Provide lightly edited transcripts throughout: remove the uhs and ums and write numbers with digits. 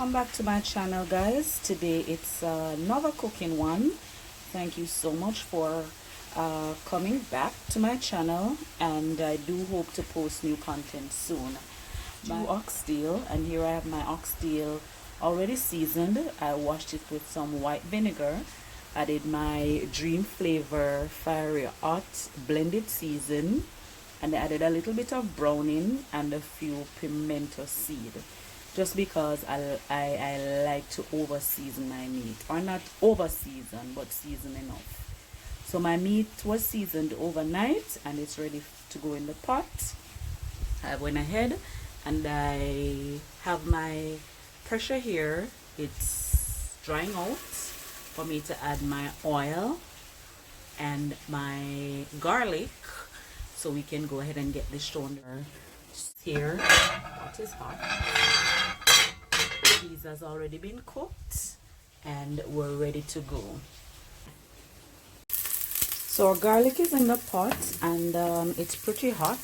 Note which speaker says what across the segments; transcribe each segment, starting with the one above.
Speaker 1: Welcome back to my channel, guys. Today it's another cooking one. Thank you so much for coming back to my channel, and I do hope to post new content soon. My oxtail, and here I have my oxtail already seasoned. I washed it with some white vinegar, added my dream flavor fiery hot blended season, and I added a little bit of browning and a few pimento seed, just because I like to over season my meat, or not over season but season enough. So my meat was seasoned overnight and it's ready to go in the pot. I went ahead and I have my pressure here. It's drying out for me to add my oil and my garlic, so we can go ahead and get this shown here. Pot is hot. Cheese has already been cooked and we're ready to go. So our garlic is in the pot and it's pretty hot.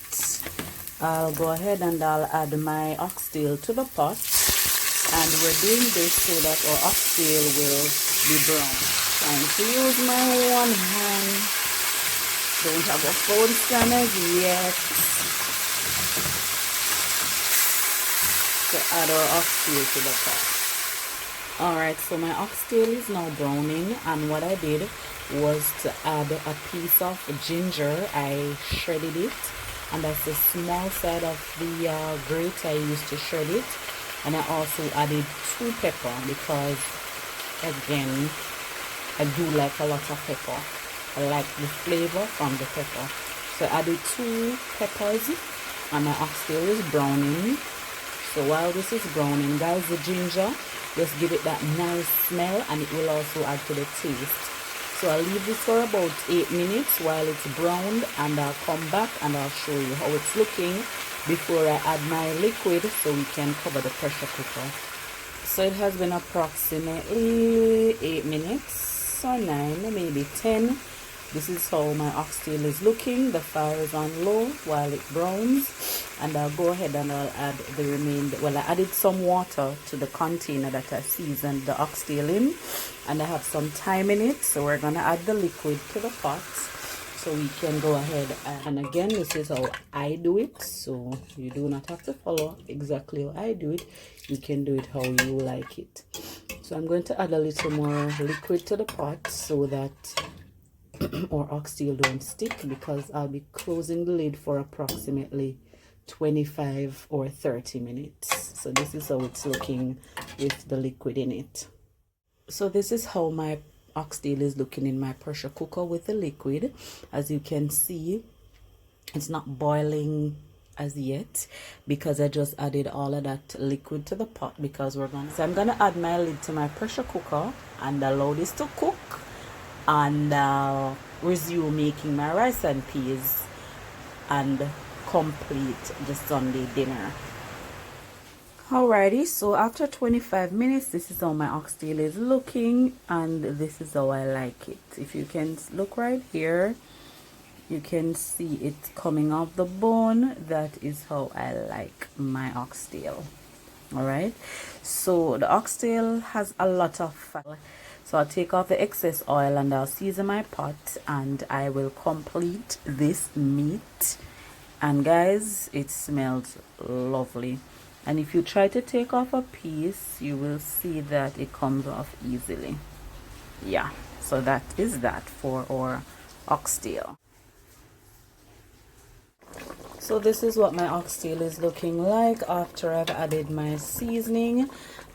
Speaker 1: I'll go ahead and I'll add my oxtail to the pot, and we're doing this so that our oxtail will be brown. Trying to use my one hand. Don't have a phone scanners yet to add our oxtail to the pot. Alright, so my oxtail is now browning, and what I did was to add a piece of ginger. I shredded it, and that's the small side of the grate I used to shred it. And I also added 2 pepper, because again I do like a lot of pepper. I like the flavor from the pepper. So I added 2 peppers, and my oxtail is browning. So while this is browning, guys, the ginger just give it that nice smell, and it will also add to the taste. So I'll leave this for about 8 minutes while it's browned, and I'll come back and I'll show you how it's looking before I add my liquid, so we can cover the pressure cooker. So it has been approximately 8 minutes or 9, maybe 10. This is how my oxtail is looking. The fire is on low while it browns, and I'll go ahead and I'll add the remainder. Well, I added some water to the container that I seasoned the oxtail in, and I have some thyme in it, so we're gonna add the liquid to the pot so we can go ahead. And again, this is how I do it, so you do not have to follow exactly how I do it. You can do it how you like it. So I'm going to add a little more liquid to the pot so that or oxtail don't stick, because I'll be closing the lid for approximately 25 or 30 minutes. So this is how it's looking with the liquid in it. So this is how my oxtail is looking in my pressure cooker with the liquid. As you can see, it's not boiling as yet because I just added all of that liquid to the pot, because so I'm gonna add my lid to my pressure cooker and allow this to cook, and resume making my rice and peas and complete the Sunday dinner. Alrighty, so after 25 minutes, this is how my oxtail is looking, and this is how I like it. If you can look right here, you can see it coming off the bone. That is how I like my oxtail. Alright, so the oxtail has a lot of fat. So I'll take off the excess oil and I'll season my pot, and I will complete this meat. And guys, it smells lovely. And if you try to take off a piece, you will see that it comes off easily. Yeah, so that is that for our oxtail. So this is what my oxtail is looking like after I've added my seasoning.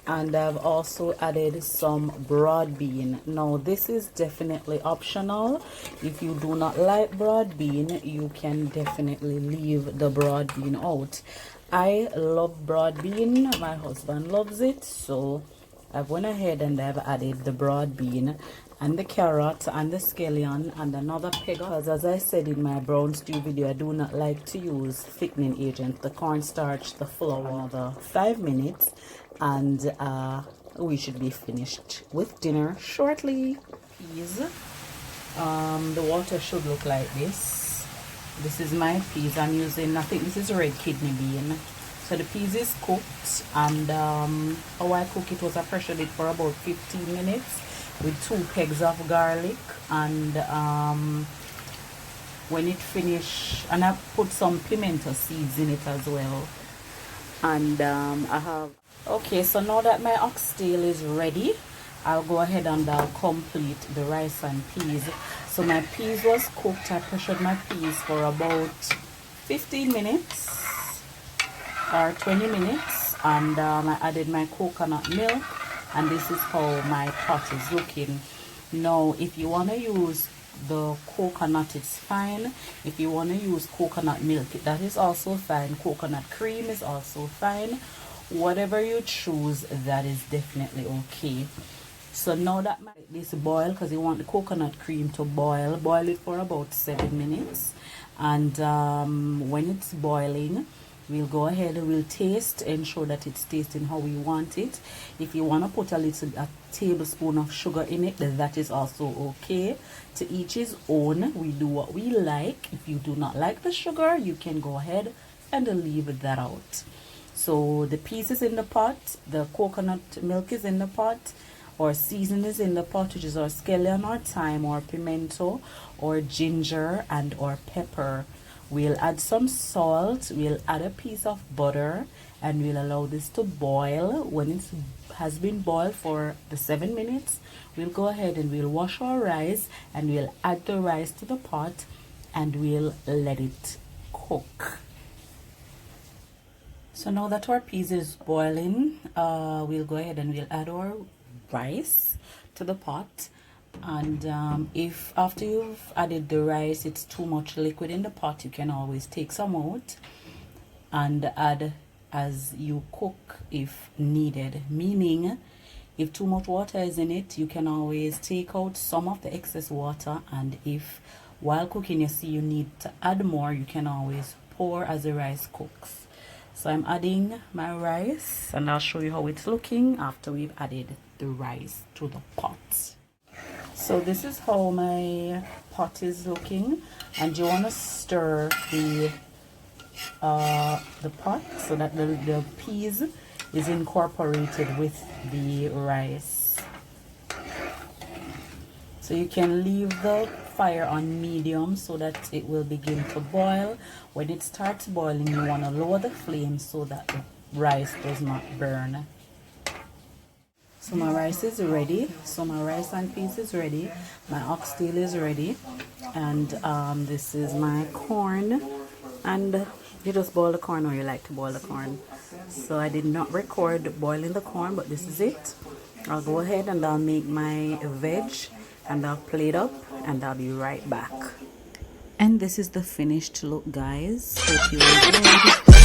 Speaker 1: And I've also added some broad bean. Now this is definitely optional. If you do not like broad bean, you can definitely leave the broad bean out. I love broad bean. My husband loves it, so I've went ahead and I've added the broad bean and the carrot and the scallion and another peg. As I said in my brown stew video, I do not like to use thickening agent, the cornstarch, the flour. Another 5 minutes, and we should be finished with dinner shortly. Peas. The water should look like this. This is my peas. I'm using, I think this is red kidney bean. So the peas is cooked, and how I cook it was I pressured it for about 15 minutes with 2 pegs of garlic, and when it finish, and I put some pimento seeds in it as well. And I have, okay, so now that my oxtail is ready, I'll go ahead and I'll complete the rice and peas. So my peas was cooked. I pressured my peas for about 15 minutes or 20 minutes, and I added my coconut milk, and this is how my pot is looking. Now if you want to use the coconut, it's fine. If you want to use coconut milk, that is also fine. Coconut cream is also fine. Whatever you choose, that is definitely okay. So now that this boil, because you want the coconut cream to boil it for about 7 minutes, and when it's boiling, we'll go ahead and we'll taste, ensure that it's tasting how we want it. If you want to put a tablespoon of sugar in it, that is also okay. To each his own. We do what we like. If you do not like the sugar, you can go ahead and leave that out. So the peas is in the pot, the coconut milk is in the pot, or season is in the pot, which is our skellion or thyme or pimento or ginger and or pepper. We'll add some salt, we'll add a piece of butter, and we'll allow this to boil. When it has been boiled for the 7 minutes, we'll go ahead and we'll wash our rice, and we'll add the rice to the pot, and we'll let it cook. So now that our peas is boiling, we'll go ahead and we'll add our rice to the pot. And if after you've added the rice it's too much liquid in the pot, you can always take some out and add as you cook if needed. Meaning, if too much water is in it, you can always take out some of the excess water, and if while cooking you see you need to add more, you can always pour as the rice cooks. So I'm adding my rice, and I'll show you how it's looking after we've added the rice to the pot. So this is how my pot is looking, and you want to stir the pot so that the peas is incorporated with the rice. So you can leave the fire on medium so that it will begin to boil. When it starts boiling, you want to lower the flame so that the rice does not burn. So my rice is ready. So my rice and peas is ready. My oxtail is ready. And this is my corn. And you just boil the corn, or you like to boil the corn. So I did not record boiling the corn, but this is it. I'll go ahead and I'll make my veg, and I'll plate up, and I'll be right back. And this is the finished look, guys. Hope you enjoyed.